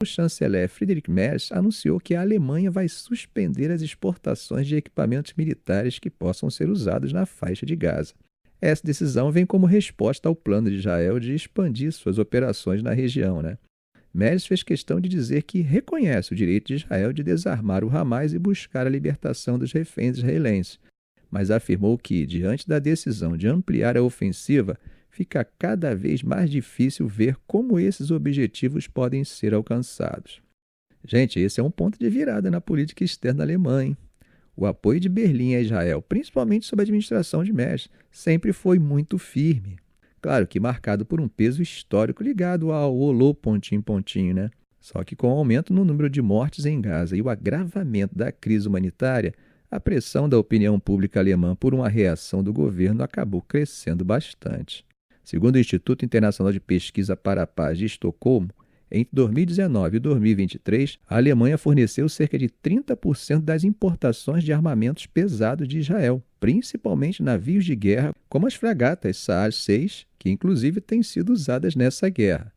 o chanceler Friedrich Merz anunciou que a Alemanha vai suspender as exportações de equipamentos militares que possam ser usados na faixa de Gaza. Essa decisão vem como resposta ao plano de Israel de expandir suas operações na região, Merz fez questão de dizer que reconhece o direito de Israel de desarmar o Hamas e buscar a libertação dos reféns israelenses, mas afirmou que, diante da decisão de ampliar a ofensiva, fica cada vez mais difícil ver como esses objetivos podem ser alcançados. Gente, esse é um ponto de virada na política externa alemã, hein? O apoio de Berlim a Israel, principalmente sob a administração de Merz, sempre foi muito firme. Claro que marcado por um peso histórico ligado ao olô pontinho pontinho, Só que com o aumento no número de mortes em Gaza e o agravamento da crise humanitária, a pressão da opinião pública alemã por uma reação do governo acabou crescendo bastante. Segundo o Instituto Internacional de Pesquisa para a Paz de Estocolmo, entre 2019 e 2023, a Alemanha forneceu cerca de 30% das importações de armamentos pesados de Israel, principalmente navios de guerra, como as fragatas Saar 6, que inclusive têm sido usadas nessa guerra.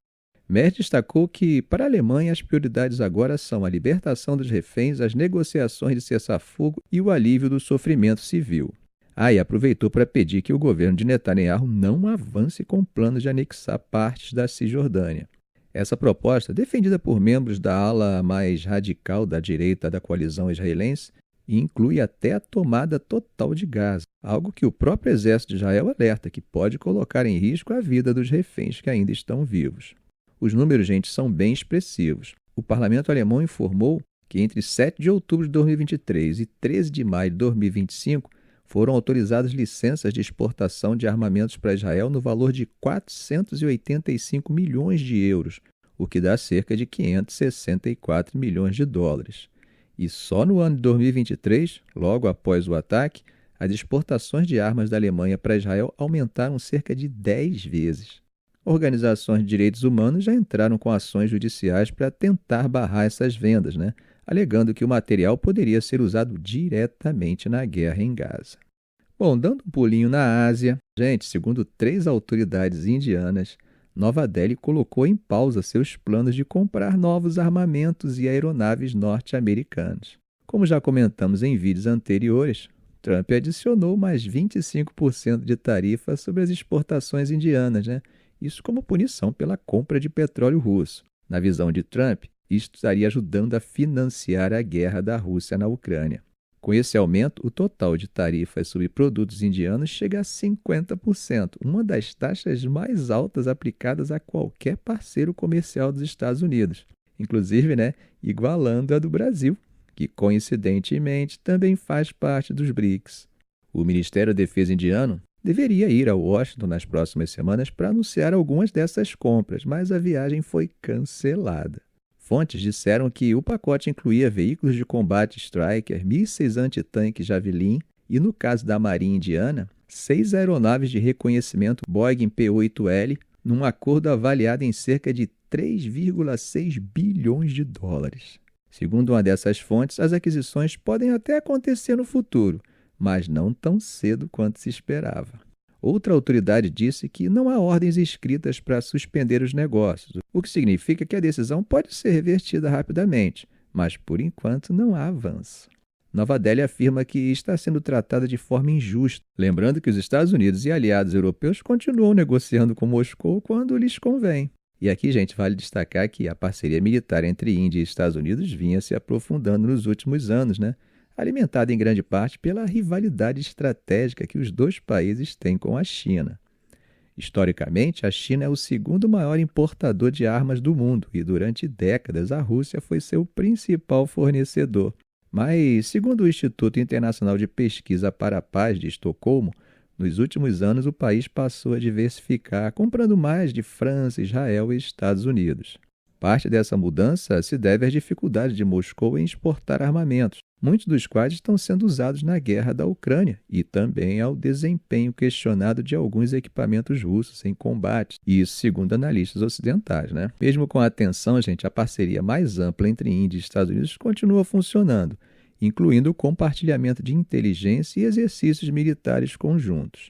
Merz destacou que, para a Alemanha, as prioridades agora são a libertação dos reféns, as negociações de cessar-fogo e o alívio do sofrimento civil. E aproveitou para pedir que o governo de Netanyahu não avance com planos de anexar partes da Cisjordânia. Essa proposta, defendida por membros da ala mais radical da direita da coalizão israelense, inclui até a tomada total de Gaza, algo que o próprio exército de Israel alerta que pode colocar em risco a vida dos reféns que ainda estão vivos. Os números, gente, são bem expressivos. O parlamento alemão informou que entre 7 de outubro de 2023 e 13 de maio de 2025, foram autorizadas licenças de exportação de armamentos para Israel no valor de 485 milhões de euros, o que dá cerca de 564 milhões de dólares. E só no ano de 2023, logo após o ataque, as exportações de armas da Alemanha para Israel aumentaram cerca de 10 vezes. Organizações de direitos humanos já entraram com ações judiciais para tentar barrar essas vendas, alegando que o material poderia ser usado diretamente na guerra em Gaza. Bom, dando um pulinho na Ásia, gente, segundo 3 autoridades indianas, Nova Delhi colocou em pausa seus planos de comprar novos armamentos e aeronaves norte-americanos. Como já comentamos em vídeos anteriores, Trump adicionou mais 25% de tarifa sobre as exportações indianas, Isso como punição pela compra de petróleo russo. Na visão de Trump, isto estaria ajudando a financiar a guerra da Rússia na Ucrânia. Com esse aumento, o total de tarifas sobre produtos indianos chega a 50%, uma das taxas mais altas aplicadas a qualquer parceiro comercial dos Estados Unidos. Inclusive, igualando a do Brasil, que coincidentemente também faz parte dos BRICS. O Ministério da Defesa indiano deveria ir a Washington nas próximas semanas para anunciar algumas dessas compras, mas a viagem foi cancelada. Fontes disseram que o pacote incluía veículos de combate Stryker, mísseis antitanque Javelin e, no caso da Marinha Indiana, 6 aeronaves de reconhecimento Boeing P-8L, num acordo avaliado em cerca de 3,6 bilhões de dólares. Segundo uma dessas fontes, as aquisições podem até acontecer no futuro, mas não tão cedo quanto se esperava. Outra autoridade disse que não há ordens escritas para suspender os negócios, o que significa que a decisão pode ser revertida rapidamente, mas por enquanto não há avanço. Nova Delhi afirma que está sendo tratada de forma injusta, lembrando que os Estados Unidos e aliados europeus continuam negociando com Moscou quando lhes convém. E aqui, gente, vale destacar que a parceria militar entre Índia e Estados Unidos vinha se aprofundando nos últimos anos, alimentada em grande parte pela rivalidade estratégica que os dois países têm com a China. Historicamente, a China é o segundo maior importador de armas do mundo e, durante décadas, a Rússia foi seu principal fornecedor. Mas, segundo o Instituto Internacional de Pesquisa para a Paz de Estocolmo, nos últimos anos o país passou a diversificar, comprando mais de França, Israel e Estados Unidos. Parte dessa mudança se deve às dificuldades de Moscou em exportar armamentos, muitos dos quais estão sendo usados na guerra da Ucrânia, e também ao desempenho questionado de alguns equipamentos russos em combate, isso segundo analistas ocidentais. Mesmo com a atenção, a parceria mais ampla entre Índia e Estados Unidos continua funcionando, incluindo o compartilhamento de inteligência e exercícios militares conjuntos.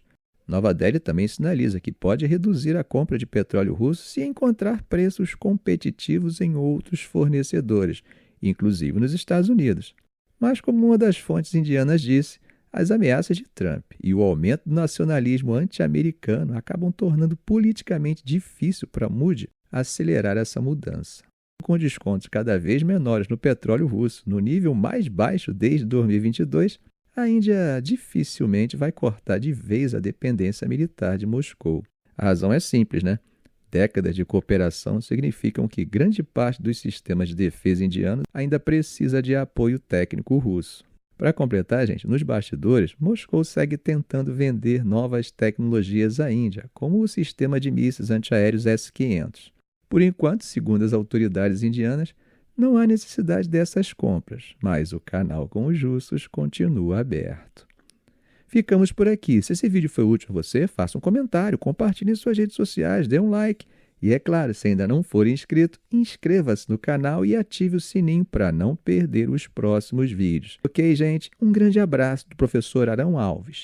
Nova Delhi também sinaliza que pode reduzir a compra de petróleo russo se encontrar preços competitivos em outros fornecedores, inclusive nos Estados Unidos. Mas, como uma das fontes indianas disse, as ameaças de Trump e o aumento do nacionalismo anti-americano acabam tornando politicamente difícil para Moody acelerar essa mudança. Com descontos cada vez menores no petróleo russo, no nível mais baixo desde 2022, a Índia dificilmente vai cortar de vez a dependência militar de Moscou. A razão é simples, né? Décadas de cooperação significam que grande parte dos sistemas de defesa indianos ainda precisa de apoio técnico russo. Para completar, gente, nos bastidores, Moscou segue tentando vender novas tecnologias à Índia, como o sistema de mísseis antiaéreos S-500. Por enquanto, segundo as autoridades indianas, não há necessidade dessas compras, mas o canal com os russos continua aberto. Ficamos por aqui. Se esse vídeo foi útil para você, faça um comentário, compartilhe em suas redes sociais, dê um like. E é claro, se ainda não for inscrito, inscreva-se no canal e ative o sininho para não perder os próximos vídeos. Ok, gente? Um grande abraço do professor Arão Alves.